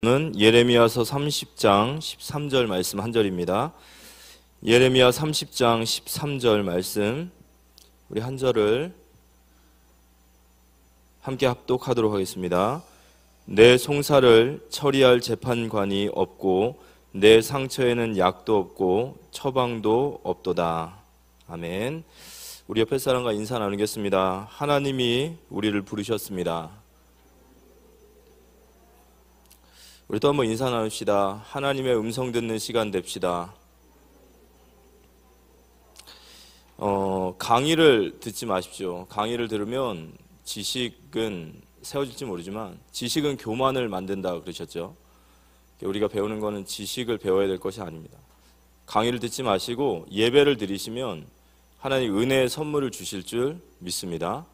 는 예레미야서 30장 13절 말씀 한 절입니다. 예레미야 30장 13절 말씀 우리 한 절을 함께 합독하도록 하겠습니다. 내 송사를 처리할 재판관이 없고 내 상처에는 약도 없고 처방도 없도다. 아멘. 우리 옆에 사람과 인사 나누겠습니다. 하나님이 우리를 부르셨습니다. 우리 또 한번 인사 나눕시다. 하나님의 음성 듣는 시간 됩시다. 강의를 듣지 마십시오. 강의를 들으면 지식은 세워질지 모르지만 지식은 교만을 만든다 그러셨죠. 우리가 배우는 것은 지식을 배워야 될 것이 아닙니다. 강의를 듣지 마시고 예배를 드리시면 하나님 은혜의 선물을 주실 줄 믿습니다.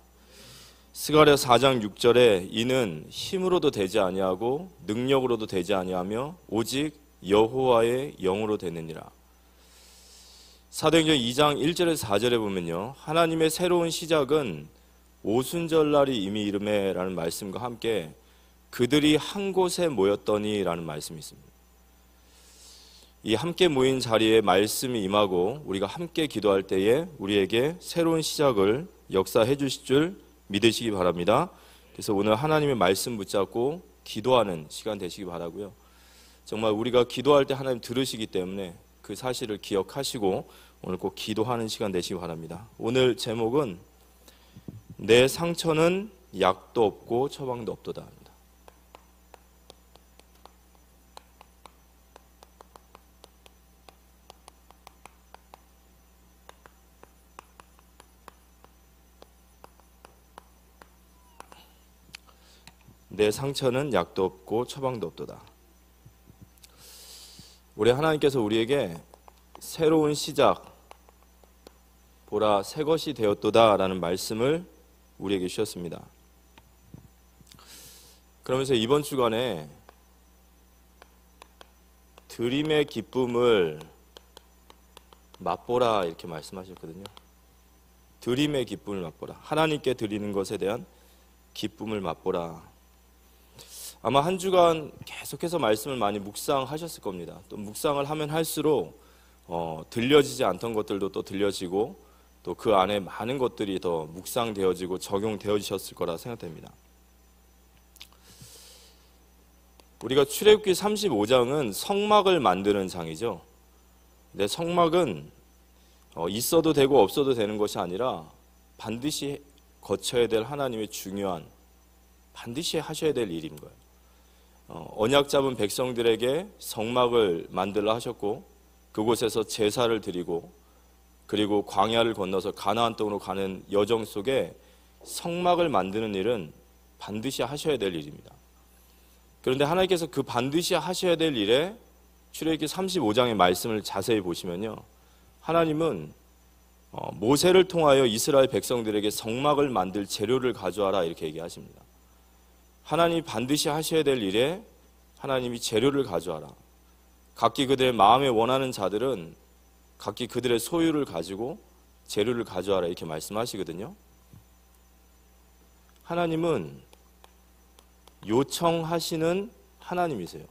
스가랴 4장 6절에 이는 힘으로도 되지 아니하고 능력으로도 되지 아니하며 오직 여호와의 영으로 되느니라. 사도행전 2장 1절에서 4절에 보면요, 하나님의 새로운 시작은 오순절날이 이미 이르매 라는 말씀과 함께 그들이 한 곳에 모였더니 라는 말씀이 있습니다. 이 함께 모인 자리에 말씀이 임하고 우리가 함께 기도할 때에 우리에게 새로운 시작을 역사해 주실 줄 믿으시기 바랍니다. 그래서 오늘 하나님의 말씀 붙잡고 기도하는 시간 되시기 바라고요. 정말 우리가 기도할 때 하나님 들으시기 때문에 그 사실을 기억하시고 오늘 꼭 기도하는 시간 되시기 바랍니다. 오늘 제목은 내 상처는 약도 없고 처방도 없도다. 내 상처는 약도 없고 처방도 없도다. 우리 하나님께서 우리에게 새로운 시작, 보라 새 것이 되었도다 라는 말씀을 우리에게 주셨습니다. 그러면서 이번 주간에 드림의 기쁨을 맛보라 이렇게 말씀하셨거든요. 드림의 기쁨을 맛보라. 하나님께 드리는 것에 대한 기쁨을 맛보라. 아마 한 주간 계속해서 말씀을 많이 묵상하셨을 겁니다. 또 묵상을 하면 할수록 들려지지 않던 것들도 또 들려지고 또 그 안에 많은 것들이 더 묵상되어지고 적용되어지셨을 거라 생각됩니다. 우리가 출애굽기 35장은 성막을 만드는 장이죠. 근데 성막은 있어도 되고 없어도 되는 것이 아니라 반드시 거쳐야 될 하나님의 중요한 반드시 하셔야 될 일인 거예요. 언약 잡은 백성들에게 성막을 만들라 하셨고 그곳에서 제사를 드리고 그리고 광야를 건너서 가나안 땅으로 가는 여정 속에 성막을 만드는 일은 반드시 하셔야 될 일입니다. 그런데 하나님께서 그 반드시 하셔야 될 일에 출애굽기 35장의 말씀을 자세히 보시면요, 하나님은 모세를 통하여 이스라엘 백성들에게 성막을 만들 재료를 가져와라 이렇게 얘기하십니다. 하나님이 반드시 하셔야 될 일에 하나님이 재료를 가져와라. 각기 그들의 마음에 원하는 자들은 각기 그들의 소유를 가지고 재료를 가져와라 이렇게 말씀하시거든요. 하나님은 요청하시는 하나님이세요.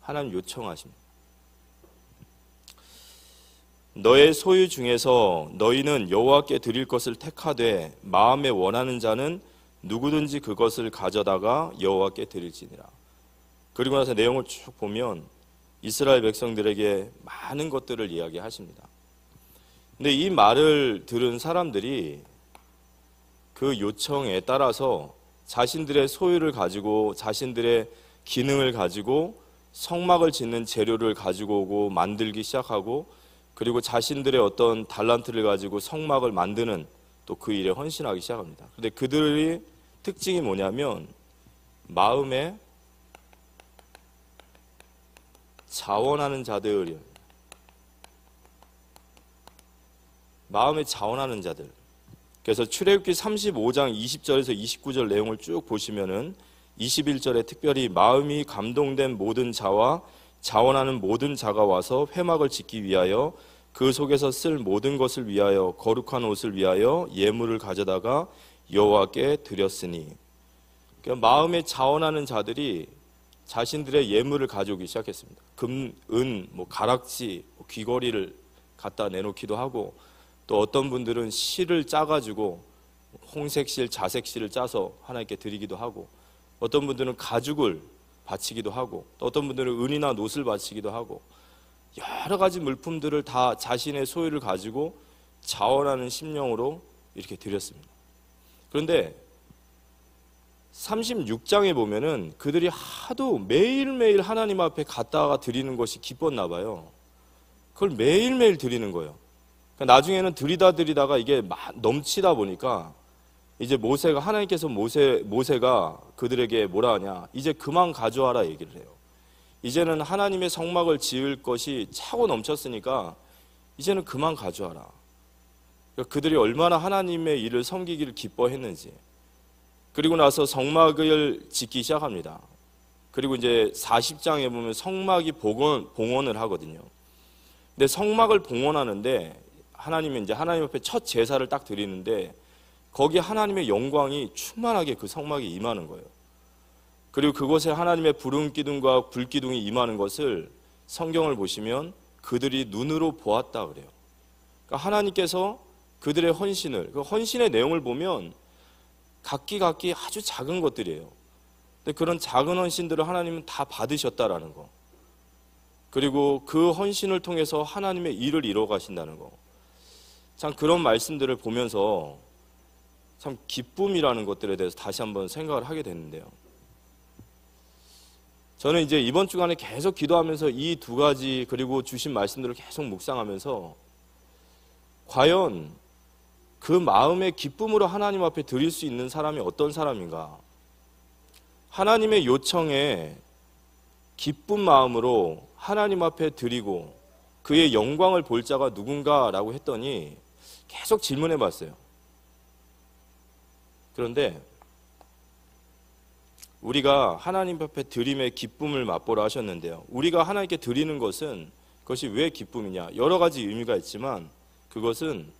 하나님 요청하십니다. 너의 소유 중에서 너희는 여호와께 드릴 것을 택하되 마음에 원하는 자는 누구든지 그것을 가져다가 여호와께 드릴지니라. 그리고 나서 내용을 쭉 보면 이스라엘 백성들에게 많은 것들을 이야기하십니다. 근데 이 말을 들은 사람들이 그 요청에 따라서 자신들의 소유를 가지고 자신들의 기능을 가지고 성막을 짓는 재료를 가지고 오고 만들기 시작하고 그리고 자신들의 어떤 달란트를 가지고 성막을 만드는 또 그 일에 헌신하기 시작합니다. 그런데 그들의 특징이 뭐냐면 마음에 자원하는 자들, 마음에 자원하는 자들. 그래서 출애굽기 35장 20절에서 29절 내용을 쭉 보시면은 21절에 특별히 마음이 감동된 모든 자와 자원하는 모든 자가 와서 회막을 짓기 위하여 그 속에서 쓸 모든 것을 위하여 거룩한 옷을 위하여 예물을 가져다가 여호와께 드렸으니, 그러니까 마음에 자원하는 자들이 자신들의 예물을 가져오기 시작했습니다. 금, 은, 가락지, 귀걸이를 갖다 내놓기도 하고, 또 어떤 분들은 실을 짜가지고 홍색실, 자색실을 짜서 하나님께 드리기도 하고, 어떤 분들은 가죽을 바치기도 하고, 또 어떤 분들은 은이나 놋을 바치기도 하고, 여러 가지 물품들을 다 자신의 소유를 가지고 자원하는 심령으로 이렇게 드렸습니다. 그런데 36장에 보면은 그들이 하도 매일매일 하나님 앞에 갖다가 드리는 것이 기뻤나 봐요. 그걸 매일매일 드리는 거예요. 그러니까 나중에는 드리다가 이게 넘치다 보니까 이제 하나님께서 모세가 그들에게 뭐라 하냐, 이제 그만 가져와라 얘기를 해요. 이제는 하나님의 성막을 지을 것이 차고 넘쳤으니까 이제는 그만 가져와라. 그러니까 그들이 얼마나 하나님의 일을 섬기기를 기뻐했는지. 그리고 나서 성막을 짓기 시작합니다. 그리고 이제 40장에 보면 성막이 봉헌을 하거든요. 근데 성막을 봉헌하는데 하나님이 이제 하나님 앞에 첫 제사를 딱 드리는데 거기에 하나님의 영광이 충만하게 그 성막에 임하는 거예요. 그리고 그곳에 하나님의 부름 기둥과 불 기둥이 임하는 것을 성경을 보시면 그들이 눈으로 보았다 그래요. 그러니까 하나님께서 그들의 헌신을, 그 헌신의 내용을 보면 각기 아주 작은 것들이에요. 근데 그런 작은 헌신들을 하나님은 다 받으셨다라는 거. 그리고 그 헌신을 통해서 하나님의 일을 이루어 가신다는 거. 참 그런 말씀들을 보면서 참 기쁨이라는 것들에 대해서 다시 한번 생각을 하게 됐는데요. 저는 이제 이번 주간에 계속 기도하면서 이 두 가지 그리고 주신 말씀들을 계속 묵상하면서 과연 그 마음의 기쁨으로 하나님 앞에 드릴 수 있는 사람이 어떤 사람인가? 하나님의 요청에 기쁜 마음으로 하나님 앞에 드리고 그의 영광을 볼 자가 누군가라고 했더니 계속 질문해 봤어요. 그런데 우리가 하나님 앞에 드림의 기쁨을 맛보라 하셨는데요. 우리가 하나님께 드리는 것은 그것이 왜 기쁨이냐? 여러 가지 의미가 있지만 그것은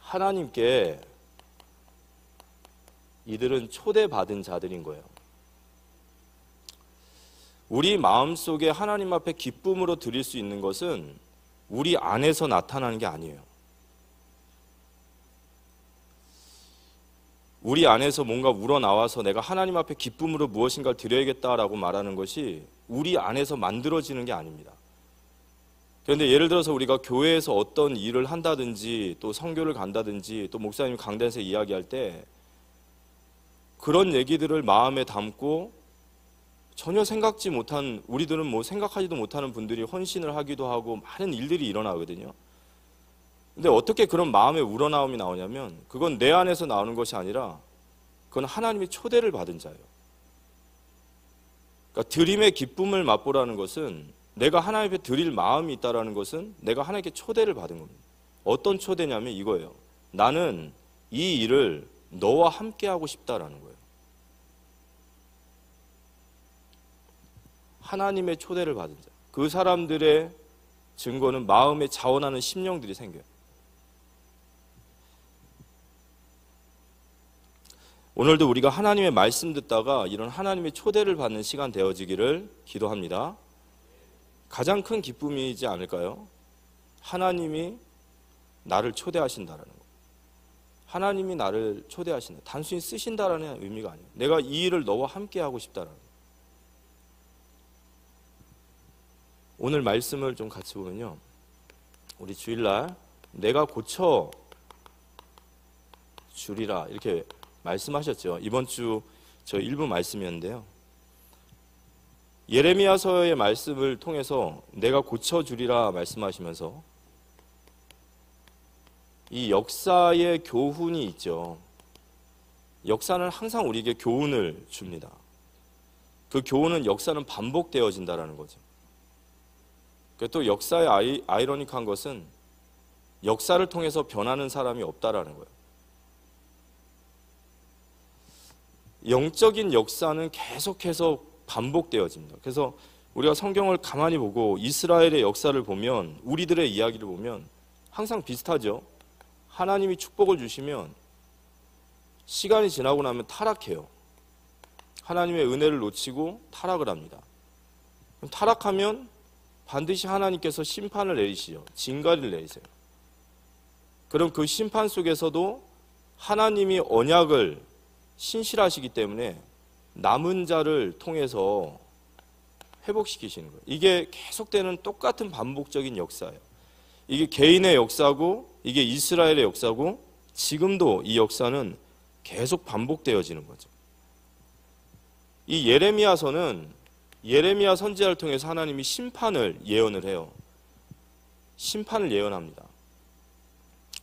하나님께 이들은 초대받은 자들인 거예요. 우리 마음속에 하나님 앞에 기쁨으로 드릴 수 있는 것은 우리 안에서 나타나는 게 아니에요. 우리 안에서 뭔가 우러나와서 내가 하나님 앞에 기쁨으로 무엇인가를 드려야겠다라고 말하는 것이 우리 안에서 만들어지는 게 아닙니다. 그런데 예를 들어서 우리가 교회에서 어떤 일을 한다든지 또 선교를 간다든지 또 목사님 강단에서 이야기할 때 그런 얘기들을 마음에 담고 전혀 생각지 못한, 우리들은 생각하지도 못하는 분들이 헌신을 하기도 하고 많은 일들이 일어나거든요. 근데 어떻게 그런 마음의 우러나옴이 나오냐면 그건 내 안에서 나오는 것이 아니라 그건 하나님의 초대를 받은 자예요. 그러니까 드림의 기쁨을 맛보라는 것은 내가 하나님 앞에 드릴 마음이 있다는 것은 내가 하나님께 초대를 받은 겁니다. 어떤 초대냐면 이거예요. 나는 이 일을 너와 함께 하고 싶다라는 거예요. 하나님의 초대를 받은 자. 그 사람들의 증거는 마음에 자원하는 심령들이 생겨요. 오늘도 우리가 하나님의 말씀 듣다가 이런 하나님의 초대를 받는 시간 되어지기를 기도합니다. 가장 큰 기쁨이지 않을까요? 하나님이 나를 초대하신다라는 거. 하나님이 나를 초대하신다. 단순히 쓰신다라는 의미가 아니에요. 내가 이 일을 너와 함께 하고 싶다라는 거. 오늘 말씀을 좀 같이 보면요. 우리 주일날 내가 고쳐 주리라 이렇게 말씀하셨죠. 이번 주 저 일부 말씀이었는데요. 예레미야서의 말씀을 통해서 내가 고쳐주리라 말씀하시면서 이 역사의 교훈이 있죠. 역사는 항상 우리에게 교훈을 줍니다. 그 교훈은 역사는 반복되어진다라는 거죠. 또 역사의 아이러니한 것은 역사를 통해서 변하는 사람이 없다라는 거예요. 영적인 역사는 계속해서 반복되어집니다. 그래서 우리가 성경을 가만히 보고 이스라엘의 역사를 보면 우리들의 이야기를 보면 항상 비슷하죠. 하나님이 축복을 주시면 시간이 지나고 나면 타락해요. 하나님의 은혜를 놓치고 타락을 합니다. 그럼 타락하면 반드시 하나님께서 심판을 내리시죠. 징가를 내리세요. 그럼 그 심판 속에서도 하나님이 언약을 신실하시기 때문에 남은 자를 통해서 회복시키시는 거예요. 이게 계속되는 똑같은 반복적인 역사예요. 이게 개인의 역사고 이게 이스라엘의 역사고 지금도 이 역사는 계속 반복되어지는 거죠. 이 예레미야서는 예레미야 선지자를 통해서 하나님이 심판을 예언을 해요. 심판을 예언합니다.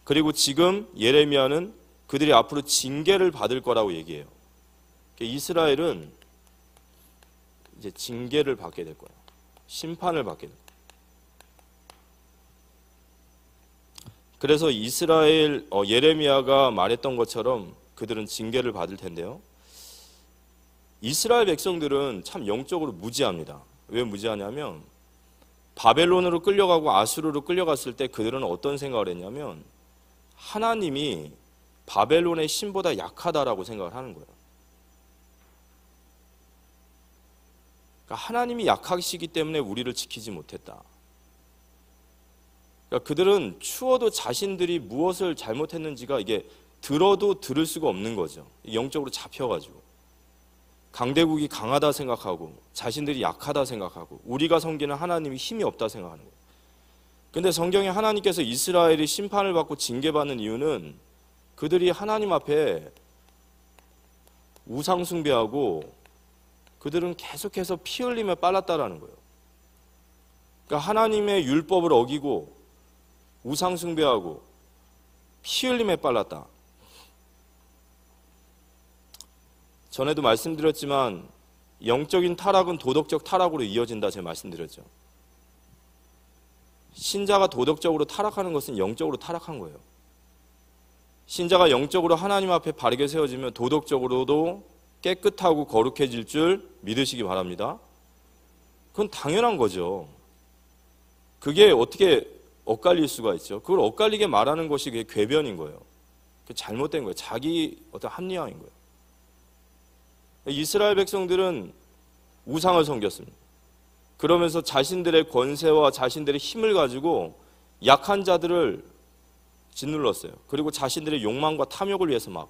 그리고 지금 예레미야는 그들이 앞으로 징계를 받을 거라고 얘기해요. 이스라엘은 이제 징계를 받게 될 거예요. 심판을 받게 될 거예요. 그래서 이스라엘 예레미야가 말했던 것처럼 그들은 징계를 받을 텐데요. 이스라엘 백성들은 참 영적으로 무지합니다. 왜 무지하냐면 바벨론으로 끌려가고 아수르로 끌려갔을 때 그들은 어떤 생각을 했냐면 하나님이 바벨론의 신보다 약하다라고 생각을 하는 거예요. 그러니까 하나님이 약하시기 때문에 우리를 지키지 못했다. 그러니까 그들은 추워도 자신들이 무엇을 잘못했는지가 이게 들어도 들을 수가 없는 거죠. 영적으로 잡혀가지고. 강대국이 강하다 생각하고 자신들이 약하다 생각하고 우리가 섬기는 하나님이 힘이 없다 생각하는 거예요. 근데 성경에 하나님께서 이스라엘이 심판을 받고 징계받는 이유는 그들이 하나님 앞에 우상 숭배하고 그들은 계속해서 피 흘리며 빨랐다라는 거예요. 그러니까 하나님의 율법을 어기고 우상 숭배하고 피 흘리며 빨랐다. 전에도 말씀드렸지만 영적인 타락은 도덕적 타락으로 이어진다 제가 말씀드렸죠. 신자가 도덕적으로 타락하는 것은 영적으로 타락한 거예요. 신자가 영적으로 하나님 앞에 바르게 세워지면 도덕적으로도 깨끗하고 거룩해질 줄 믿으시기 바랍니다. 그건 당연한 거죠. 그게 어떻게 엇갈릴 수가 있죠. 그걸 엇갈리게 말하는 것이 그게 궤변인 거예요. 그게 잘못된 거예요. 자기 어떤 합리화인 거예요. 이스라엘 백성들은 우상을 섬겼습니다. 그러면서 자신들의 권세와 자신들의 힘을 가지고 약한 자들을 짓눌렀어요. 그리고 자신들의 욕망과 탐욕을 위해서 막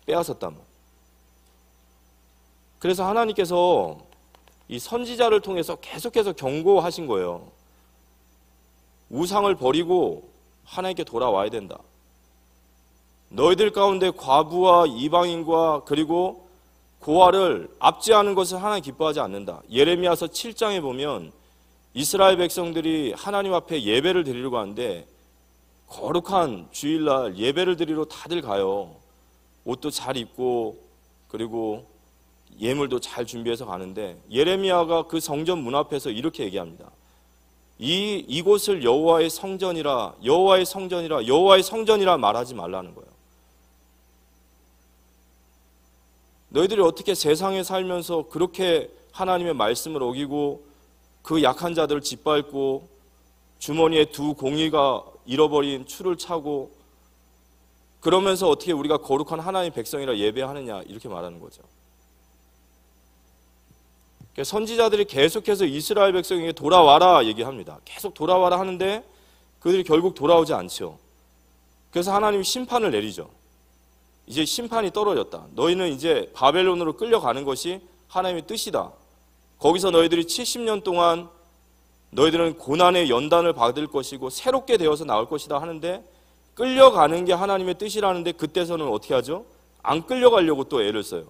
빼앗았단 말이에요. 그래서 하나님께서 이 선지자를 통해서 계속해서 경고하신 거예요. 우상을 버리고 하나님께 돌아와야 된다. 너희들 가운데 과부와 이방인과 그리고 고아를 압제하는 것을 하나님 기뻐하지 않는다. 예레미야서 7장에 보면 이스라엘 백성들이 하나님 앞에 예배를 드리려고 하는데 거룩한 주일날 예배를 드리러 다들 가요. 옷도 잘 입고 그리고 예물도 잘 준비해서 가는데 예레미야가 그 성전 문 앞에서 이렇게 얘기합니다. 이곳을 여호와의 성전이라 여호와의 성전이라 여호와의 성전이라 말하지 말라는 거예요. 너희들이 어떻게 세상에 살면서 그렇게 하나님의 말씀을 어기고 그 약한 자들을 짓밟고 주머니에 두 공의가 잃어버린 추를 차고 그러면서 어떻게 우리가 거룩한 하나님의 백성이라 예배하느냐 이렇게 말하는 거죠. 선지자들이 계속해서 이스라엘 백성에게 돌아와라 얘기합니다. 계속 돌아와라 하는데 그들이 결국 돌아오지 않죠. 그래서 하나님이 심판을 내리죠. 이제 심판이 떨어졌다. 너희는 이제 바벨론으로 끌려가는 것이 하나님의 뜻이다. 거기서 너희들이 70년 동안 너희들은 고난의 연단을 받을 것이고 새롭게 되어서 나올 것이다 하는데 끌려가는 게 하나님의 뜻이라는데 그때서는 어떻게 하죠? 안 끌려가려고 또 애를 써요.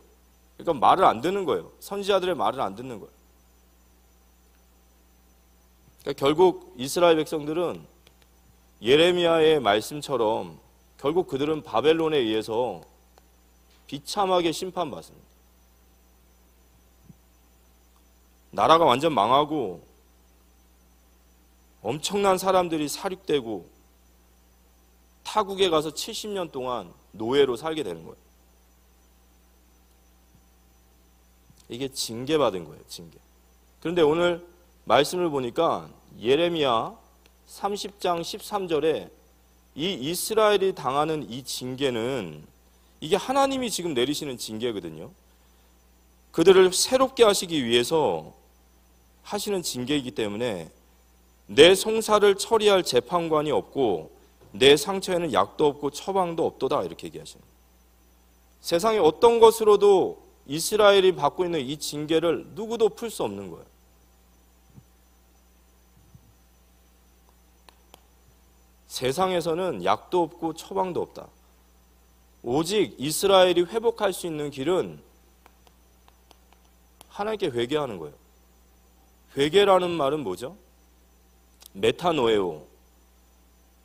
그러니까 말을 안 듣는 거예요. 선지자들의 말을 안 듣는 거예요. 그러니까 결국 이스라엘 백성들은 예레미야의 말씀처럼 결국 그들은 바벨론에 의해서 비참하게 심판받습니다. 나라가 완전 망하고 엄청난 사람들이 살육되고 타국에 가서 70년 동안 노예로 살게 되는 거예요. 이게 징계받은 거예요. 징계. 그런데 오늘 말씀을 보니까 예레미야 30장 13절에 이 이스라엘이 당하는 이 징계는 이게 하나님이 지금 내리시는 징계거든요. 그들을 새롭게 하시기 위해서 하시는 징계이기 때문에 내 송사를 처리할 재판관이 없고 내 상처에는 약도 없고 처방도 없도다, 이렇게 얘기하십니다. 세상에 어떤 것으로도 이스라엘이 받고 있는 이 징계를 누구도 풀 수 없는 거예요. 세상에서는 약도 없고 처방도 없다. 오직 이스라엘이 회복할 수 있는 길은 하나님께 회개하는 거예요. 회개라는 말은 뭐죠? 메타노에오,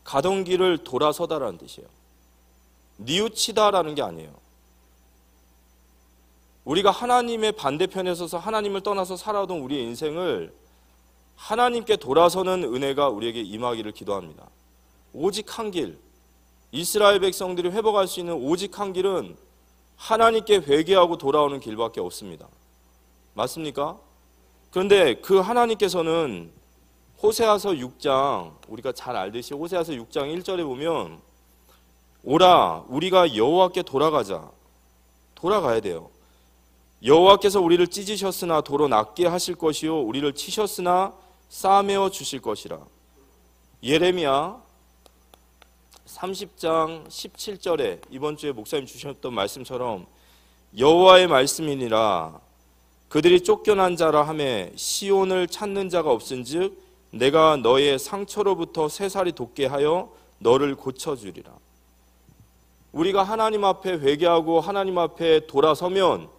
가던 길을 돌아서다라는 뜻이에요. 뉘우치다라는 게 아니에요. 우리가 하나님의 반대편에 서서 하나님을 떠나서 살아오던 우리의 인생을 하나님께 돌아서는 은혜가 우리에게 임하기를 기도합니다. 오직 한 길, 이스라엘 백성들이 회복할 수 있는 오직 한 길은 하나님께 회개하고 돌아오는 길밖에 없습니다. 맞습니까? 그런데 그 하나님께서는 호세아서 6장, 우리가 잘 알듯이 호세아서 6장 1절에 보면 오라 우리가 여호와께 돌아가야 돼요. 여호와께서 우리를 찢으셨으나 도로 낫게 하실 것이요 우리를 치셨으나 싸매어 주실 것이라. 예레미야 30장 17절에 이번 주에 목사님 주셨던 말씀처럼 여호와의 말씀이니라 그들이 쫓겨난 자라 하매 시온을 찾는 자가 없은즉 내가 너의 상처로부터 새살이 돋게 하여 너를 고쳐주리라. 우리가 하나님 앞에 회개하고 하나님 앞에 돌아서면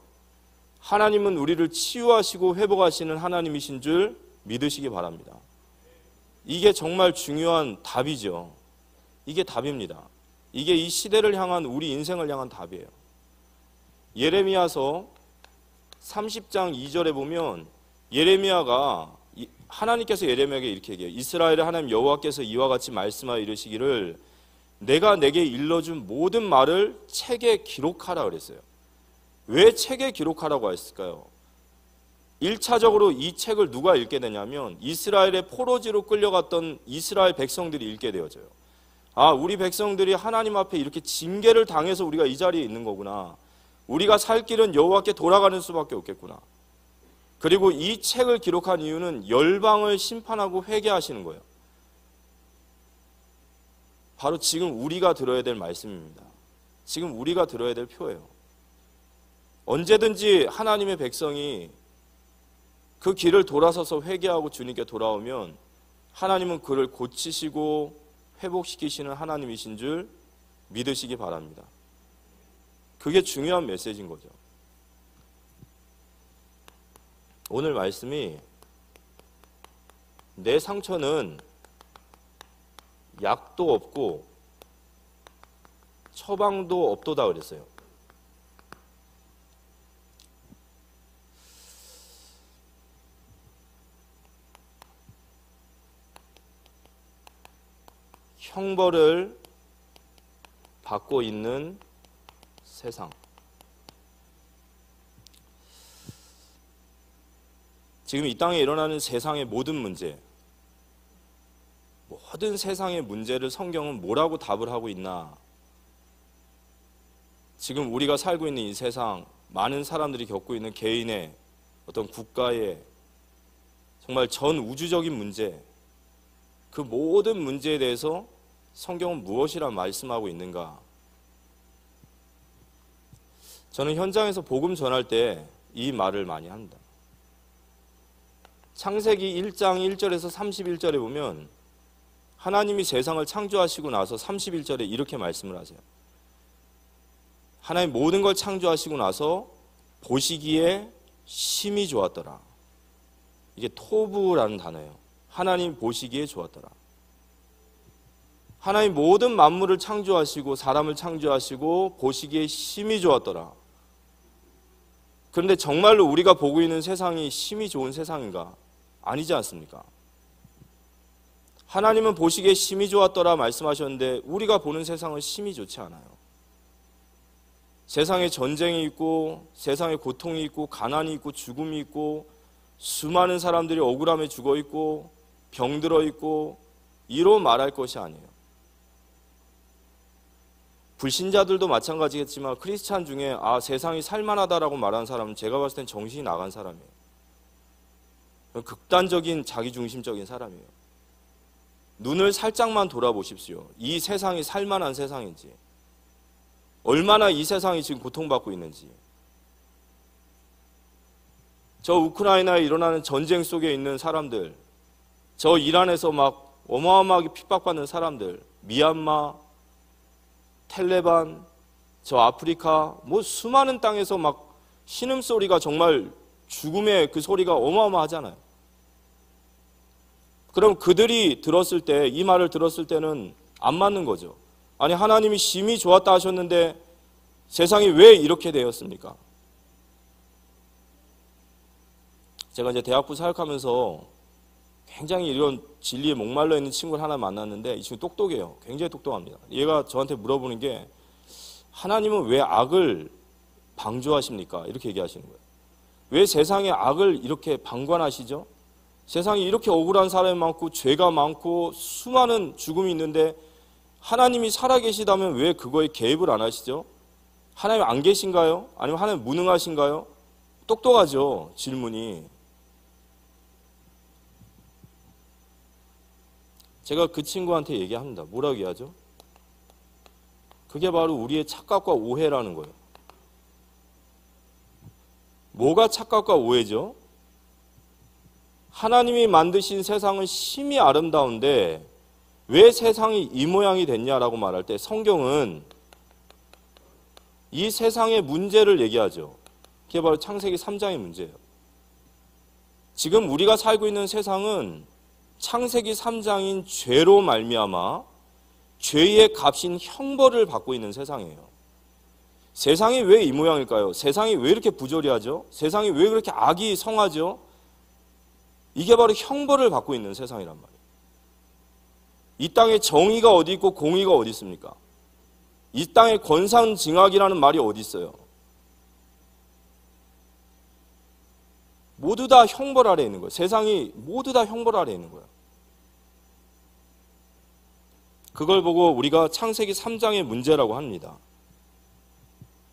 하나님은 우리를 치유하시고 회복하시는 하나님이신 줄 믿으시기 바랍니다. 이게 정말 중요한 답이죠. 이게 답입니다. 이게 이 시대를 향한 우리 인생을 향한 답이에요. 예레미야서 30장 2절에 보면 예레미야가 하나님께서 예레미야에게 이렇게 얘기해요. 이스라엘의 하나님 여호와께서 이와 같이 말씀하여 이르시기를 내가 내게 일러준 모든 말을 책에 기록하라 그랬어요. 왜 책에 기록하라고 했을까요? 1차적으로 이 책을 누가 읽게 되냐면 이스라엘의 포로지로 끌려갔던 이스라엘 백성들이 읽게 되어져요. 아, 우리 백성들이 하나님 앞에 이렇게 징계를 당해서 우리가 이 자리에 있는 거구나. 우리가 살 길은 여호와께 돌아가는 수밖에 없겠구나. 그리고 이 책을 기록한 이유는 열방을 심판하고 회개하시는 거예요. 바로 지금 우리가 들어야 될 말씀입니다. 지금 우리가 들어야 될 표예요. 언제든지 하나님의 백성이 그 길을 돌아서서 회개하고 주님께 돌아오면 하나님은 그를 고치시고 회복시키시는 하나님이신 줄 믿으시기 바랍니다. 그게 중요한 메시지인 거죠. 오늘 말씀이 내 상처는 약도 없고 처방도 없도다 그랬어요. 형벌을 받고 있는 세상. 지금 이 땅에 일어나는 세상의 모든 문제, 모든 세상의 문제를 성경은 뭐라고 답을 하고 있나? 지금 우리가 살고 있는 이 세상, 많은 사람들이 겪고 있는 개인의 어떤 국가의 정말 전 우주적인 문제, 그 모든 문제에 대해서 성경은 무엇이라 말씀하고 있는가? 저는 현장에서 복음 전할 때 이 말을 많이 합니다. 창세기 1장 1절에서 31절에 보면 하나님이 세상을 창조하시고 나서 31절에 이렇게 말씀을 하세요. 하나님 모든 걸 창조하시고 나서 보시기에 심히 좋았더라. 이게 토부라는 단어예요. 하나님 보시기에 좋았더라. 하나님 모든 만물을 창조하시고 사람을 창조하시고 보시기에 심히 좋았더라. 그런데 정말로 우리가 보고 있는 세상이 심히 좋은 세상인가? 아니지 않습니까? 하나님은 보시기에 심히 좋았더라 말씀하셨는데 우리가 보는 세상은 심히 좋지 않아요. 세상에 전쟁이 있고 세상에 고통이 있고 가난이 있고 죽음이 있고 수많은 사람들이 억울함에 죽어 있고 병들어 있고 이로 말할 것이 아니에요. 불신자들도 마찬가지겠지만 크리스찬 중에 세상이 살만하다라고 말하는 사람은 제가 봤을 땐 정신이 나간 사람이에요. 극단적인 자기중심적인 사람이에요. 눈을 살짝만 돌아보십시오. 이 세상이 살만한 세상인지, 얼마나 이 세상이 지금 고통받고 있는지, 저 우크라이나에 일어나는 전쟁 속에 있는 사람들, 저 이란에서 막 어마어마하게 핍박받는 사람들, 미얀마, 텔레반, 저 아프리카, 수많은 땅에서 막 신음소리가 정말 죽음의 그 소리가 어마어마하잖아요. 그럼 그들이 들었을 때, 이 말을 들었을 때는 안 맞는 거죠. 아니, 하나님이 심히 좋았다 하셨는데 세상이 왜 이렇게 되었습니까? 제가 이제 대학부 사역하면서 굉장히 이런 진리에 목말라 있는 친구를 하나 만났는데 이 친구 똑똑해요. 굉장히 똑똑합니다. 얘가 저한테 물어보는 게 하나님은 왜 악을 방조하십니까? 이렇게 얘기하시는 거예요. 왜 세상에 악을 이렇게 방관하시죠? 세상에 이렇게 억울한 사람이 많고 죄가 많고 수많은 죽음이 있는데 하나님이 살아계시다면 왜 그거에 개입을 안 하시죠? 하나님 안 계신가요? 아니면 하나님 무능하신가요? 똑똑하죠, 질문이. 제가 그 친구한테 얘기합니다. 뭐라고 얘기하죠? 그게 바로 우리의 착각과 오해라는 거예요. 뭐가 착각과 오해죠? 하나님이 만드신 세상은 심히 아름다운데 왜 세상이 이 모양이 됐냐라고 말할 때 성경은 이 세상의 문제를 얘기하죠. 그게 바로 창세기 3장의 문제예요. 지금 우리가 살고 있는 세상은 창세기 3장인 죄로 말미암아 죄의 값인 형벌을 받고 있는 세상이에요. 세상이 왜 이 모양일까요? 세상이 왜 이렇게 부조리하죠? 세상이 왜 그렇게 악이 성하죠? 이게 바로 형벌을 받고 있는 세상이란 말이에요. 이 땅에 정의가 어디 있고 공의가 어디 있습니까? 이 땅에 권상징악이라는 말이 어디 있어요? 모두 다 형벌 아래에 있는 거예요. 세상이 모두 다 형벌 아래에 있는 거예요. 그걸 보고 우리가 창세기 3장의 문제라고 합니다.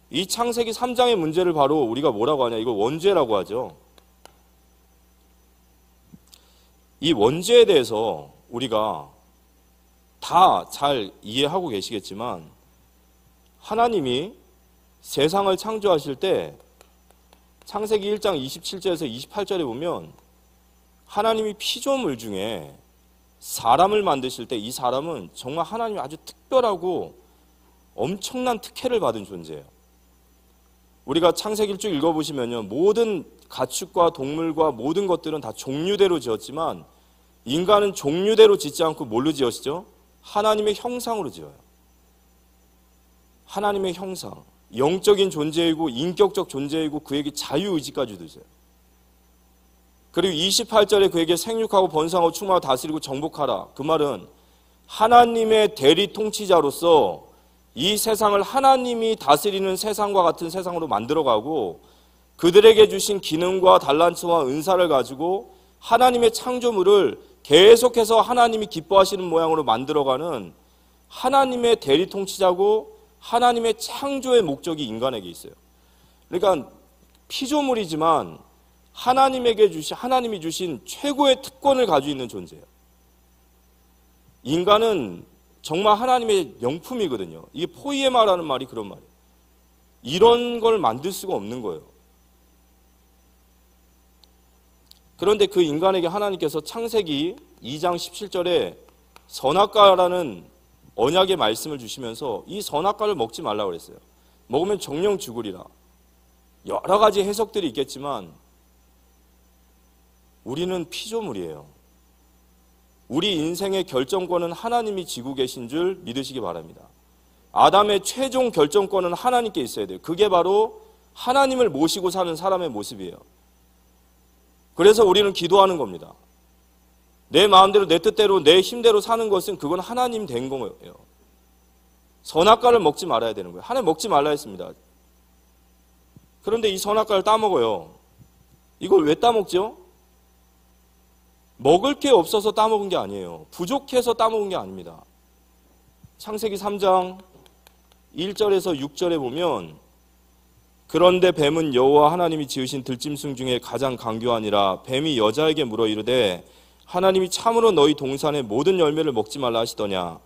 이 창세기 3장의 문제를 바로 우리가 뭐라고 하냐? 이걸 원죄라고 하죠. 이 원죄에 대해서 우리가 다 잘 이해하고 계시겠지만 하나님이 세상을 창조하실 때 창세기 1장 27절에서 28절에 보면 하나님이 피조물 중에 사람을 만드실 때 이 사람은 정말 하나님이 아주 특별하고 엄청난 특혜를 받은 존재예요. 우리가 창세기를 쭉 읽어보시면요, 모든 가축과 동물과 모든 것들은 다 종류대로 지었지만 인간은 종류대로 짓지 않고 뭘로 지었죠? 하나님의 형상으로 지어요. 하나님의 형상, 영적인 존재이고 인격적 존재이고 그에게 자유의지까지도 있어요. 그리고 28절에 그에게 생육하고 번성하고 충만하고 다스리고 정복하라. 그 말은 하나님의 대리 통치자로서 이 세상을 하나님이 다스리는 세상과 같은 세상으로 만들어가고 그들에게 주신 기능과 달란트와 은사를 가지고 하나님의 창조물을 계속해서 하나님이 기뻐하시는 모양으로 만들어가는 하나님의 대리 통치자고 하나님의 창조의 목적이 인간에게 있어요. 그러니까 피조물이지만 하나님이 주신 최고의 특권을 가지고 있는 존재예요. 인간은 정말 하나님의 명품이거든요. 이게 포이에마라는 말이 그런 말이에요. 이런 걸 만들 수가 없는 거예요. 그런데 그 인간에게 하나님께서 창세기 2장 17절에 선악과라는 언약의 말씀을 주시면서 이 선악과를 먹지 말라고 그랬어요. 먹으면 정령 죽으리라. 여러 가지 해석들이 있겠지만 우리는 피조물이에요. 우리 인생의 결정권은 하나님이 지고 계신 줄 믿으시기 바랍니다. 아담의 최종 결정권은 하나님께 있어야 돼요. 그게 바로 하나님을 모시고 사는 사람의 모습이에요. 그래서 우리는 기도하는 겁니다. 내 마음대로 내 뜻대로 내 힘대로 사는 것은 그건 하나님 된 거예요. 선악과를 먹지 말아야 되는 거예요. 하나님 먹지 말라 했습니다. 그런데 이 선악과를 따먹어요. 이걸 왜 따먹죠? 먹을 게 없어서 따먹은 게 아니에요. 부족해서 따먹은 게 아닙니다. 창세기 3장 1절에서 6절에 보면 그런데 뱀은 여호와 하나님이 지으신 들짐승 중에 가장 강교하니라. 뱀이 여자에게 물어 이르되 하나님이 참으로 너희 동산의 모든 열매를 먹지 말라 하시더냐.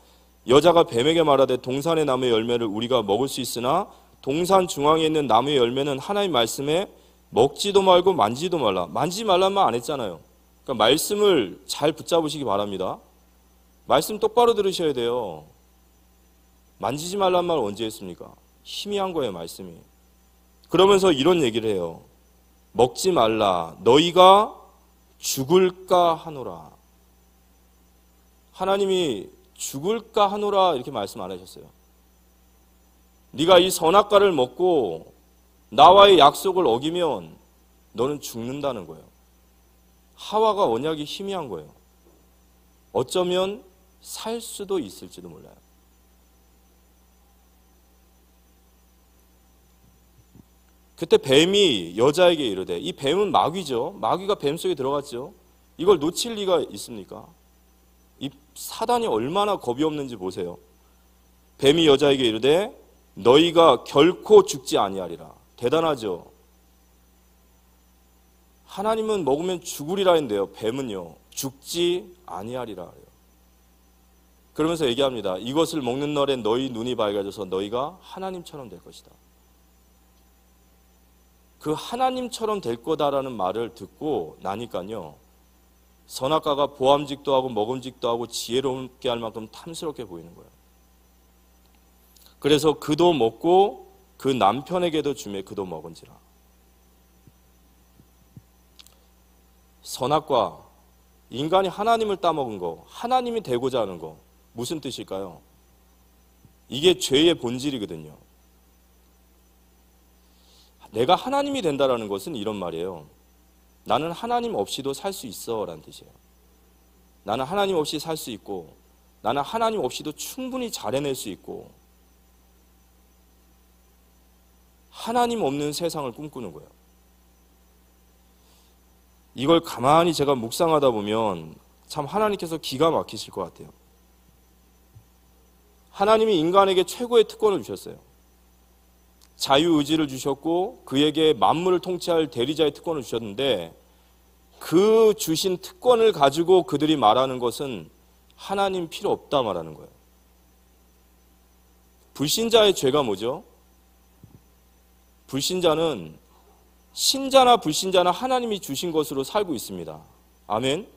여자가 뱀에게 말하되 동산의 나무의 열매를 우리가 먹을 수 있으나 동산 중앙에 있는 나무의 열매는 하나님 말씀에 먹지도 말고 만지도 말라. 만지지 말란 말 안 했잖아요. 그러니까 말씀을 잘 붙잡으시기 바랍니다. 말씀 똑바로 들으셔야 돼요. 만지지 말란 말 언제 했습니까? 희미한 거예요, 말씀이. 그러면서 이런 얘기를 해요. 먹지 말라. 너희가 죽을까 하노라. 하나님이 죽을까 하노라 이렇게 말씀 안 하셨어요. 네가 이 선악과를 먹고 나와의 약속을 어기면 너는 죽는다는 거예요. 하와가 언약이 희미한 거예요. 어쩌면 살 수도 있을지도 몰라요. 그때 뱀이 여자에게 이르되, 이 뱀은 마귀죠. 마귀가 뱀 속에 들어갔죠. 이걸 놓칠 리가 있습니까? 이 사단이 얼마나 겁이 없는지 보세요. 뱀이 여자에게 이르되 너희가 결코 죽지 아니하리라. 대단하죠. 하나님은 먹으면 죽으리라 했는데요. 뱀은요, 죽지 아니하리라. 그러면서 얘기합니다. 이것을 먹는 날에 너희 눈이 밝아져서 너희가 하나님처럼 될 것이다. 그 하나님처럼 될 거다라는 말을 듣고 나니까요, 선악과가 보암직도 하고 먹음직도 하고 지혜롭게 할 만큼 탐스럽게 보이는 거예요. 그래서 그도 먹고 그 남편에게도 주매 그도 먹은지라. 선악과, 인간이 하나님을 따먹은 거, 하나님이 되고자 하는 거, 무슨 뜻일까요? 이게 죄의 본질이거든요. 내가 하나님이 된다라는 것은 이런 말이에요. 나는 하나님 없이도 살 수 있어 라는 뜻이에요. 나는 하나님 없이 살 수 있고, 나는 하나님 없이도 충분히 잘 해낼 수 있고, 하나님 없는 세상을 꿈꾸는 거예요. 이걸 가만히 제가 묵상하다 보면 참 하나님께서 기가 막히실 것 같아요. 하나님이 인간에게 최고의 특권을 주셨어요. 자유의지를 주셨고 그에게 만물을 통치할 대리자의 특권을 주셨는데, 그 주신 특권을 가지고 그들이 말하는 것은 하나님 필요 없다 말하는 거예요. 불신자의 죄가 뭐죠? 불신자는 신자나 불신자나 하나님이 주신 것으로 살고 있습니다. 아멘.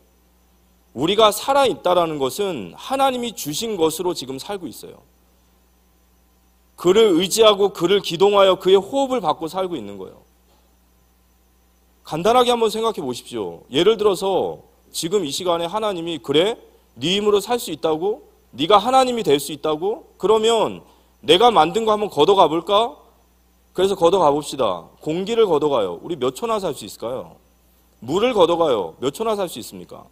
우리가 살아있다라는 것은 하나님이 주신 것으로 지금 살고 있어요. 그를 의지하고 그를 기동하여 그의 호흡을 받고 살고 있는 거예요. 간단하게 한번 생각해 보십시오. 예를 들어서 지금 이 시간에 하나님이 그래? 네 힘으로 살 수 있다고? 네가 하나님이 될 수 있다고? 그러면 내가 만든 거 한번 걷어가 볼까? 그래서 걷어가 봅시다. 공기를 걷어가요. 우리 몇 초나 살 수 있을까요? 물을 걷어가요. 몇 초나 살 수 있습니까?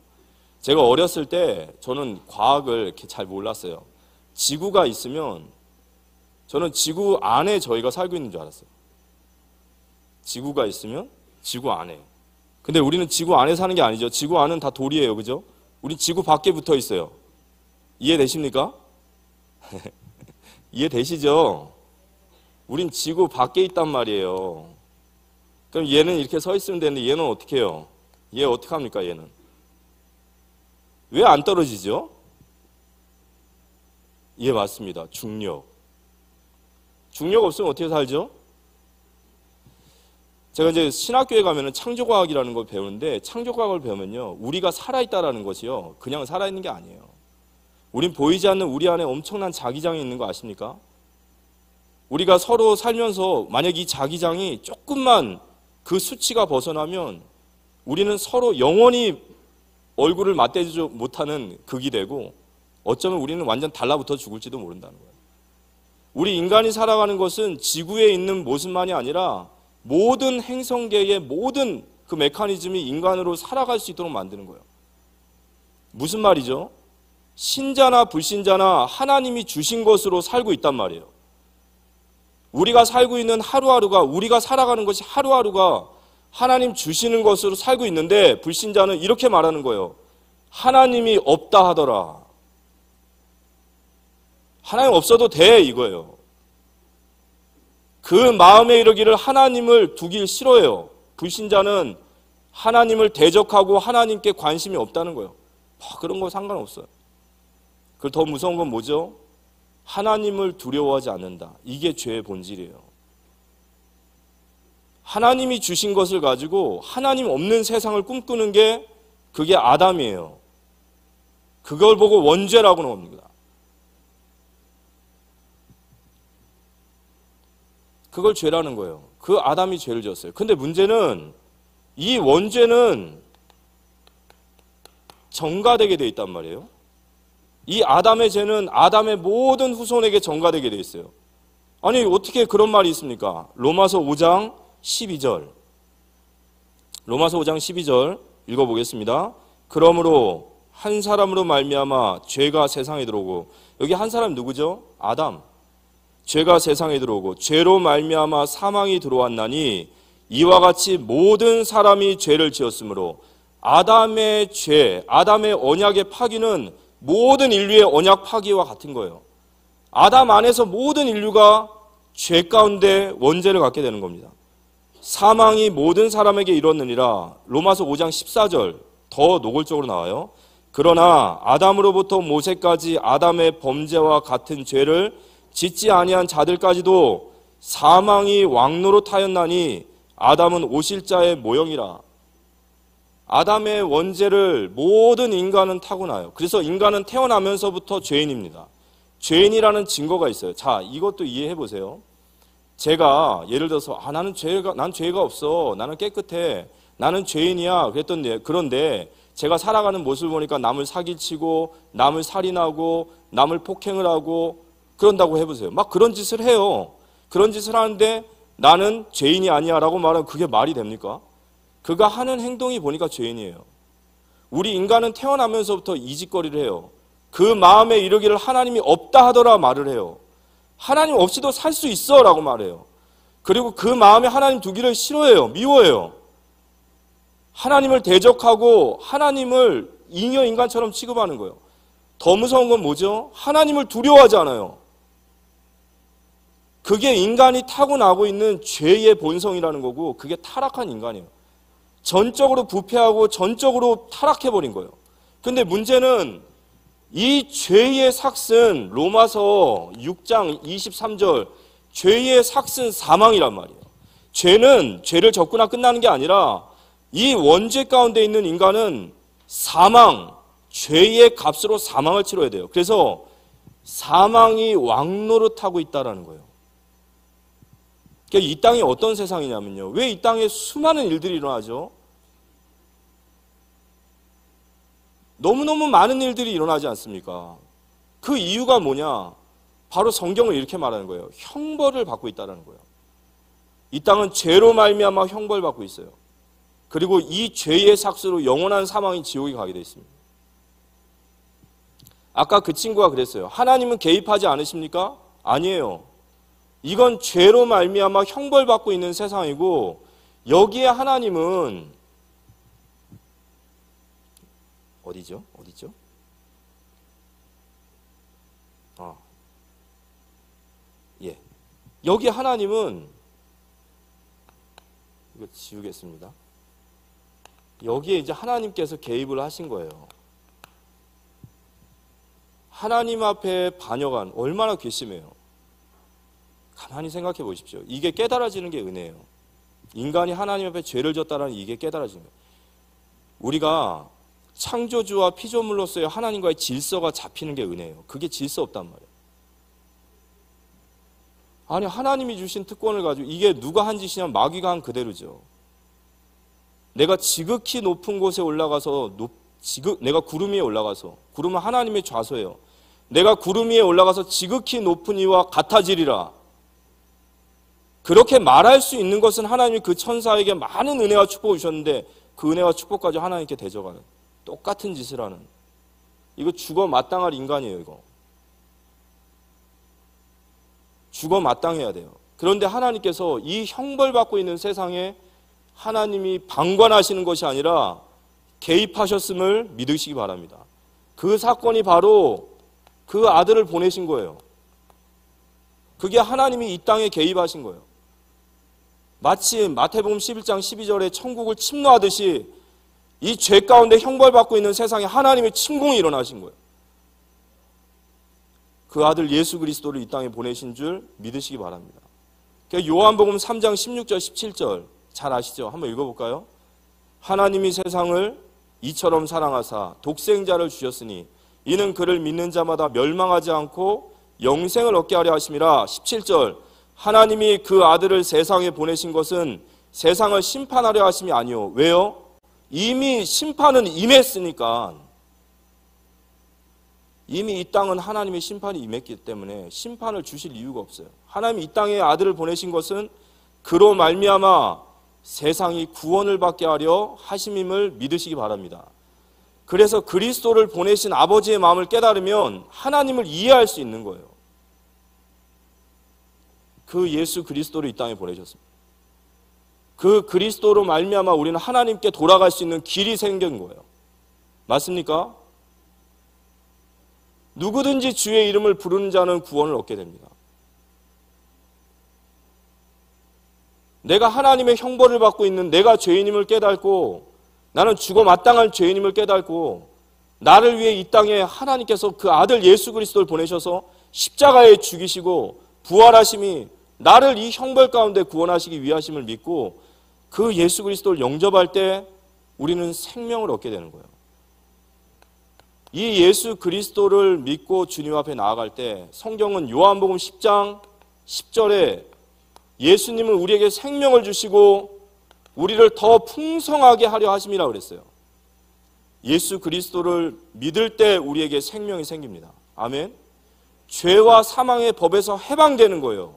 제가 어렸을 때 저는 과학을 이렇게 잘 몰랐어요. 지구가 있으면 저는 지구 안에 저희가 살고 있는 줄 알았어요. 지구가 있으면 지구 안에. 근데 우리는 지구 안에 사는 게 아니죠. 지구 안은 다 돌이에요. 그죠? 우리 지구 밖에 붙어 있어요. 이해되십니까? 이해되시죠? 우린 지구 밖에 있단 말이에요. 그럼 얘는 이렇게 서 있으면 되는데 얘는 어떻게 해요? 얘 어떻게 합니까? 얘는 왜 안 떨어지죠? 예, 맞습니다. 중력. 중력 없으면 어떻게 살죠? 제가 이제 신학교에 가면은 창조과학이라는 걸 배우는데, 창조과학을 배우면요, 우리가 살아있다라는 것이요, 그냥 살아있는 게 아니에요. 우린 보이지 않는 우리 안에 엄청난 자기장이 있는 거 아십니까? 우리가 서로 살면서 만약 이 자기장이 조금만 그 수치가 벗어나면 우리는 서로 영원히 얼굴을 맞대지 못하는 극이 되고, 어쩌면 우리는 완전 달라붙어 죽을지도 모른다는 거예요. 우리 인간이 살아가는 것은 지구에 있는 모습만이 아니라 모든 행성계의 모든 그 메커니즘이 인간으로 살아갈 수 있도록 만드는 거예요. 무슨 말이죠? 신자나 불신자나 하나님이 주신 것으로 살고 있단 말이에요. 우리가 살고 있는 하루하루가, 우리가 살아가는 것이 하루하루가 하나님 주시는 것으로 살고 있는데, 불신자는 이렇게 말하는 거예요. 하나님이 없다 하더라. 하나님 없어도 돼, 이거예요. 그 마음에 이르기를 하나님을 두길 싫어해요. 불신자는 하나님을 대적하고 하나님께 관심이 없다는 거예요. 그런 거 상관없어요. 그리고 더 무서운 건 뭐죠? 하나님을 두려워하지 않는다. 이게 죄의 본질이에요. 하나님이 주신 것을 가지고 하나님 없는 세상을 꿈꾸는 게 그게 아담이에요. 그걸 보고 원죄라고 나옵니다. 그걸 죄라는 거예요. 그 아담이 죄를 지었어요. 근데 문제는 이 원죄는 전가되게 돼 있단 말이에요. 이 아담의 죄는 아담의 모든 후손에게 전가되게 돼 있어요. 아니 어떻게 그런 말이 있습니까? 로마서 5장 12절. 로마서 5장 12절 읽어보겠습니다. 그러므로 한 사람으로 말미암아 죄가 세상에 들어오고, 여기 한 사람 누구죠? 아담. 죄가 세상에 들어오고 죄로 말미암아 사망이 들어왔나니 이와 같이 모든 사람이 죄를 지었으므로 아담의 죄, 아담의 언약의 파기는 모든 인류의 언약 파기와 같은 거예요. 아담 안에서 모든 인류가 죄 가운데 원죄를 갖게 되는 겁니다. 사망이 모든 사람에게 이뤘느니라. 로마서 5장 14절 더 노골적으로 나와요. 그러나 아담으로부터 모세까지 아담의 범죄와 같은 죄를 짓지 아니한 자들까지도 사망이 왕노릇하였나니 아담은 오실자의 모형이라. 아담의 원죄를 모든 인간은 타고나요. 그래서 인간은 태어나면서부터 죄인입니다. 죄인이라는 증거가 있어요. 자, 이것도 이해해 보세요. 제가 예를 들어서 난 죄가 없어. 나는 깨끗해. 나는 죄인이야. 그런데 제가 살아가는 모습을 보니까 남을 사기치고 남을 살인하고 남을 폭행을 하고 그런다고 해보세요. 막 그런 짓을 해요. 그런 짓을 하는데 나는 죄인이 아니야 라고 말하면 그게 말이 됩니까? 그가 하는 행동이 보니까 죄인이에요. 우리 인간은 태어나면서부터 이 짓거리를 해요. 그 마음에 이르기를 하나님이 없다 하더라 말을 해요. 하나님 없이도 살 수 있어 라고 말해요. 그리고 그 마음에 하나님 두기를 싫어해요. 미워해요. 하나님을 대적하고 하나님을 잉여 인간처럼 취급하는 거예요. 더 무서운 건 뭐죠? 하나님을 두려워하지 않아요. 그게 인간이 타고나고 있는 죄의 본성이라는 거고, 그게 타락한 인간이에요. 전적으로 부패하고 전적으로 타락해버린 거예요. 근데 문제는 이 죄의 삭은 로마서 6장 23절 죄의 삭은 사망이란 말이에요. 죄는 죄를 졌구나 끝나는 게 아니라 이 원죄 가운데 있는 인간은 사망, 죄의 값으로 사망을 치러야 돼요. 그래서 사망이 왕노릇하고 있다는 거예요. 그러니까 이 땅이 어떤 세상이냐면요. 왜 이 땅에 수많은 일들이 일어나죠? 너무너무 많은 일들이 일어나지 않습니까? 그 이유가 뭐냐? 바로 성경을 이렇게 말하는 거예요. 형벌을 받고 있다는 거예요. 이 땅은 죄로 말미암아 형벌을 받고 있어요. 그리고 이 죄의 삭수로 영원한 사망이 지옥에 가게 되어 있습니다. 아까 그 친구가 그랬어요. 하나님은 개입하지 않으십니까? 아니에요. 이건 죄로 말미암아 형벌받고 있는 세상이고, 여기에 하나님은 어디죠? 여기 하나님은, 이거 지우겠습니다. 여기에 이제 하나님께서 개입을 하신 거예요. 하나님 앞에 반역한 얼마나 괘씸해요. 가만히 생각해 보십시오. 이게 깨달아지는 게 은혜예요. 인간이 하나님 앞에 죄를 졌다는 이게 깨달아지는 거예요. 우리가 창조주와 피조물로서의 하나님과의 질서가 잡히는 게 은혜예요. 그게 질서 없단 말이에요. 아니, 하나님이 주신 특권을 가지고 이게 누가 한 짓이냐면 마귀가 한 그대로죠. 내가 지극히 높은 곳에 올라가서 내가 구름 위에 올라가서, 구름은 하나님의 좌소예요. 내가 구름 위에 올라가서 지극히 높은 이와 같아지리라. 그렇게 말할 수 있는 것은 하나님이 그 천사에게 많은 은혜와 축복을 주셨는데 그 은혜와 축복까지 하나님께 대적하는, 똑같은 짓을 하는, 이거 죽어 마땅할 인간이에요. 이거 죽어 마땅해야 돼요. 그런데 하나님께서 이 형벌받고 있는 세상에 하나님이 방관하시는 것이 아니라 개입하셨음을 믿으시기 바랍니다. 그 사건이 바로 그 아들을 보내신 거예요. 그게 하나님이 이 땅에 개입하신 거예요. 마치 마태복음 11장 12절에 천국을 침노하듯이 이 죄 가운데 형벌받고 있는 세상에 하나님의 침공이 일어나신 거예요. 그 아들 예수 그리스도를 이 땅에 보내신 줄 믿으시기 바랍니다. 요한복음 3장 16절 17절 잘 아시죠? 한번 읽어볼까요? 하나님이 세상을 이처럼 사랑하사 독생자를 주셨으니 이는 그를 믿는 자마다 멸망하지 않고 영생을 얻게 하려 하심이라. 17절 하나님이 그 아들을 세상에 보내신 것은 세상을 심판하려 하심이 아니요. 왜요? 이미 심판은 임했으니까. 이미 이 땅은 하나님의 심판이 임했기 때문에 심판을 주실 이유가 없어요. 하나님이 이 땅에 아들을 보내신 것은 그로 말미암아 세상이 구원을 받게 하려 하심임을 믿으시기 바랍니다. 그래서 그리스도를 보내신 아버지의 마음을 깨달으면 하나님을 이해할 수 있는 거예요. 그 예수 그리스도를 이 땅에 보내셨습니다. 그 그리스도로 말미암아 우리는 하나님께 돌아갈 수 있는 길이 생긴 거예요. 맞습니까? 누구든지 주의 이름을 부르는 자는 구원을 얻게 됩니다. 내가 하나님의 형벌을 받고 있는 내가 죄인임을 깨닫고 나는 죽어 마땅한 죄인임을 깨닫고 나를 위해 이 땅에 하나님께서 그 아들 예수 그리스도를 보내셔서 십자가에 죽이시고 부활하심이 나를 이 형벌 가운데 구원하시기 위하심을 믿고 그 예수 그리스도를 영접할 때 우리는 생명을 얻게 되는 거예요. 이 예수 그리스도를 믿고 주님 앞에 나아갈 때 성경은 요한복음 10장 10절에 예수님은 우리에게 생명을 주시고 우리를 더 풍성하게 하려 하심이라 그랬어요. 예수 그리스도를 믿을 때 우리에게 생명이 생깁니다. 아멘. 죄와 사망의 법에서 해방되는 거예요.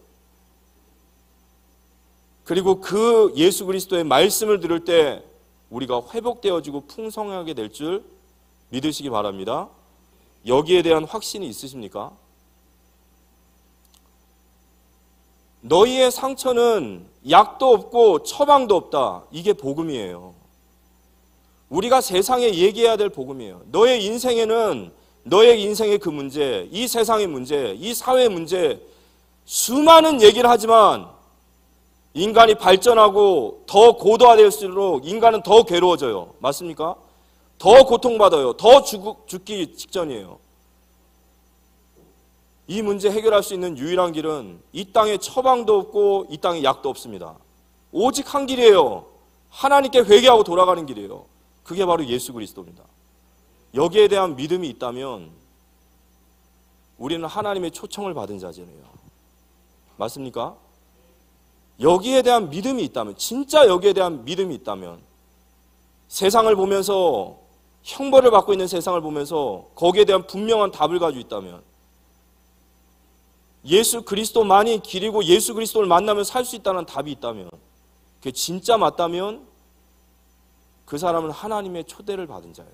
그리고 그 예수 그리스도의 말씀을 들을 때 우리가 회복되어지고 풍성하게 될 줄 믿으시기 바랍니다. 여기에 대한 확신이 있으십니까? 너희의 상처는 약도 없고 처방도 없다. 이게 복음이에요. 우리가 세상에 얘기해야 될 복음이에요. 너의 인생에는 너의 인생의 그 문제, 이 세상의 문제, 이 사회의 문제 수많은 얘기를 하지만 인간이 발전하고 더 고도화될수록 인간은 더 괴로워져요. 맞습니까? 더 고통받아요. 더 죽기 직전이에요. 이 문제 해결할 수 있는 유일한 길은 이 땅에 처방도 없고 이 땅에 약도 없습니다. 오직 한 길이에요. 하나님께 회개하고 돌아가는 길이에요. 그게 바로 예수 그리스도입니다. 여기에 대한 믿음이 있다면 우리는 하나님의 초청을 받은 자잖아요. 맞습니까? 여기에 대한 믿음이 있다면, 진짜 여기에 대한 믿음이 있다면, 세상을 보면서 형벌을 받고 있는 세상을 보면서 거기에 대한 분명한 답을 가지고 있다면, 예수 그리스도만이 길이고 예수 그리스도를 만나면 살 수 있다는 답이 있다면, 그게 진짜 맞다면 그 사람은 하나님의 초대를 받은 자예요.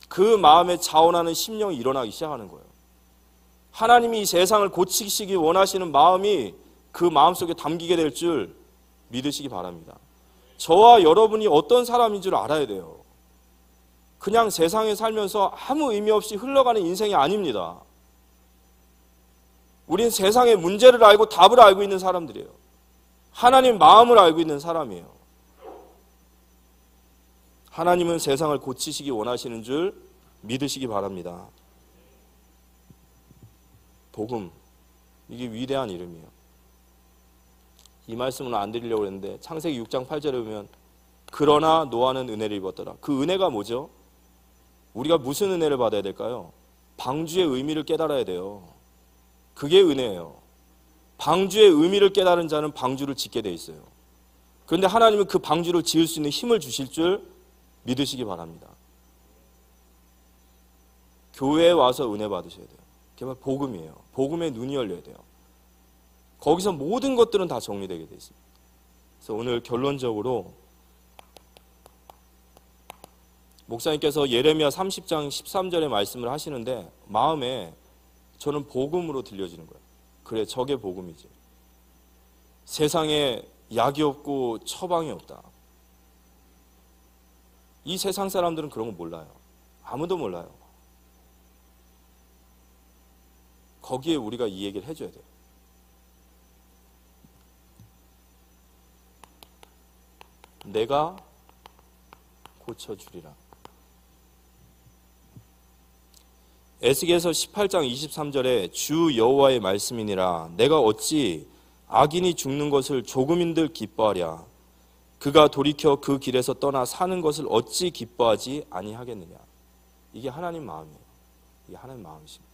그 마음에 자원하는 심령이 일어나기 시작하는 거예요. 하나님이 이 세상을 고치시기 원하시는 마음이 그 마음속에 담기게 될 줄 믿으시기 바랍니다. 저와 여러분이 어떤 사람인 줄 알아야 돼요. 그냥 세상에 살면서 아무 의미 없이 흘러가는 인생이 아닙니다. 우린 세상의 문제를 알고 답을 알고 있는 사람들이에요. 하나님 마음을 알고 있는 사람이에요. 하나님은 세상을 고치시기 원하시는 줄 믿으시기 바랍니다. 복음, 이게 위대한 이름이에요. 이 말씀은 안 드리려고 했는데 창세기 6장 8절에 보면 그러나 노아는 은혜를 입었더라. 그 은혜가 뭐죠? 우리가 무슨 은혜를 받아야 될까요? 방주의 의미를 깨달아야 돼요. 그게 은혜예요. 방주의 의미를 깨달은 자는 방주를 짓게 돼 있어요. 그런데 하나님은 그 방주를 지을 수 있는 힘을 주실 줄 믿으시기 바랍니다. 교회에 와서 은혜 받으셔야 돼요. 그게 바로 복음이에요. 복음의 눈이 열려야 돼요. 거기서 모든 것들은 다 정리되게 되어 있습니다. 그래서 오늘 결론적으로 목사님께서 예레미야 30장 13절의 말씀을 하시는데 마음에 저는 복음으로 들려지는 거예요. 그래, 저게 복음이지. 세상에 약이 없고 처방이 없다. 이 세상 사람들은 그런 거 몰라요. 아무도 몰라요. 거기에 우리가 이 얘기를 해줘야 돼요. 내가 고쳐주리라. 에스겔서 18장 23절에 주 여호와의 말씀이니라. 내가 어찌 악인이 죽는 것을 조금인들 기뻐하랴. 그가 돌이켜 그 길에서 떠나 사는 것을 어찌 기뻐하지 아니하겠느냐. 이게 하나님 마음이에요. 이게 하나님 마음이십니다.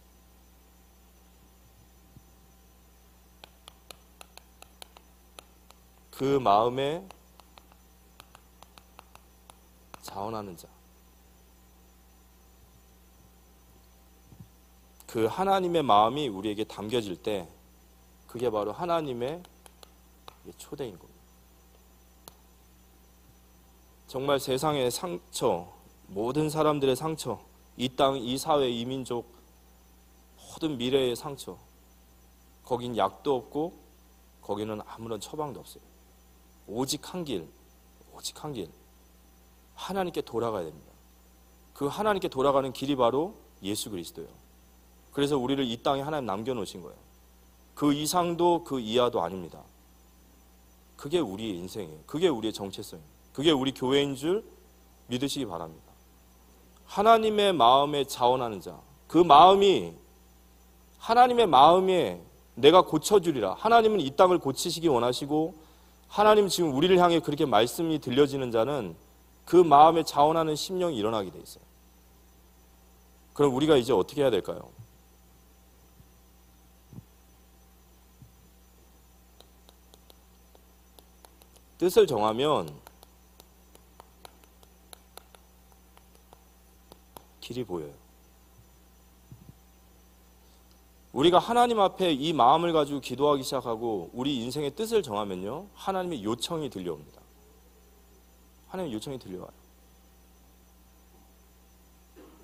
그 마음에 자원하는 자, 그 하나님의 마음이 우리에게 담겨질 때 그게 바로 하나님의 초대인 겁니다. 정말 세상의 상처, 모든 사람들의 상처, 이 땅, 이 사회, 이 민족, 모든 미래의 상처, 거긴 약도 없고 거기는 아무런 처방도 없어요. 오직 한 길, 오직 한 길, 하나님께 돌아가야 됩니다. 그 하나님께 돌아가는 길이 바로 예수 그리스도예요. 그래서 우리를 이 땅에 하나님 남겨놓으신 거예요. 그 이상도 그 이하도 아닙니다. 그게 우리의 인생이에요. 그게 우리의 정체성이에요. 그게 우리 교회인 줄 믿으시기 바랍니다. 하나님의 마음에 자원하는 자, 그 마음이 하나님의 마음에 내가 고쳐주리라. 하나님은 이 땅을 고치시기 원하시고 하나님 지금 우리를 향해 그렇게 말씀이 들려지는 자는 그 마음에 자원하는 심령이 일어나게 돼 있어요. 그럼 우리가 이제 어떻게 해야 될까요? 뜻을 정하면 길이 보여요. 우리가 하나님 앞에 이 마음을 가지고 기도하기 시작하고 우리 인생의 뜻을 정하면요, 하나님의 요청이 들려옵니다. 하나님의 요청이 들려와요.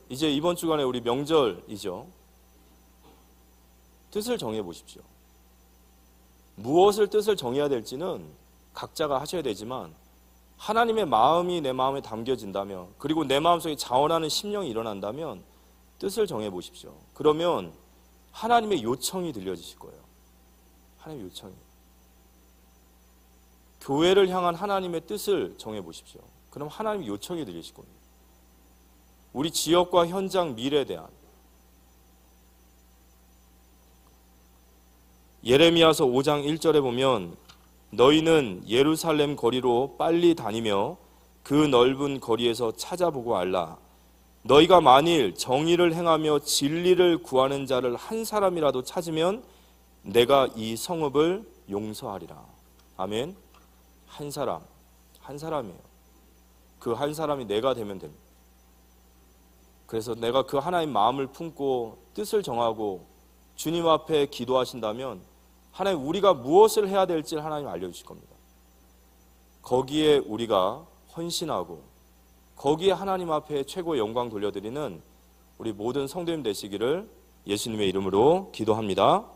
이제 이번 주간에 우리 명절이죠. 뜻을 정해 보십시오. 무엇을 뜻을 정해야 될지는 각자가 하셔야 되지만 하나님의 마음이 내 마음에 담겨진다면, 그리고 내 마음속에 자원하는 심령이 일어난다면 뜻을 정해 보십시오. 그러면 하나님의 요청이 들려지실 거예요. 하나님의 요청이. 교회를 향한 하나님의 뜻을 정해 보십시오. 그럼 하나님의 요청이 들리실 겁니다. 우리 지역과 현장, 미래에 대한. 예레미야서 5장 1절에 보면 너희는 예루살렘 거리로 빨리 다니며 그 넓은 거리에서 찾아보고 알라. 너희가 만일 정의를 행하며 진리를 구하는 자를 한 사람이라도 찾으면 내가 이 성읍을 용서하리라. 아멘. 한 사람, 한 사람이에요. 그 한 사람이 내가 되면 됩니다. 그래서 내가 그 하나님 마음을 품고 뜻을 정하고 주님 앞에 기도하신다면 하나님 우리가 무엇을 해야 될지 하나님 알려주실 겁니다. 거기에 우리가 헌신하고 거기에 하나님 앞에 최고의 영광 돌려드리는 우리 모든 성도님 되시기를 예수님의 이름으로 기도합니다.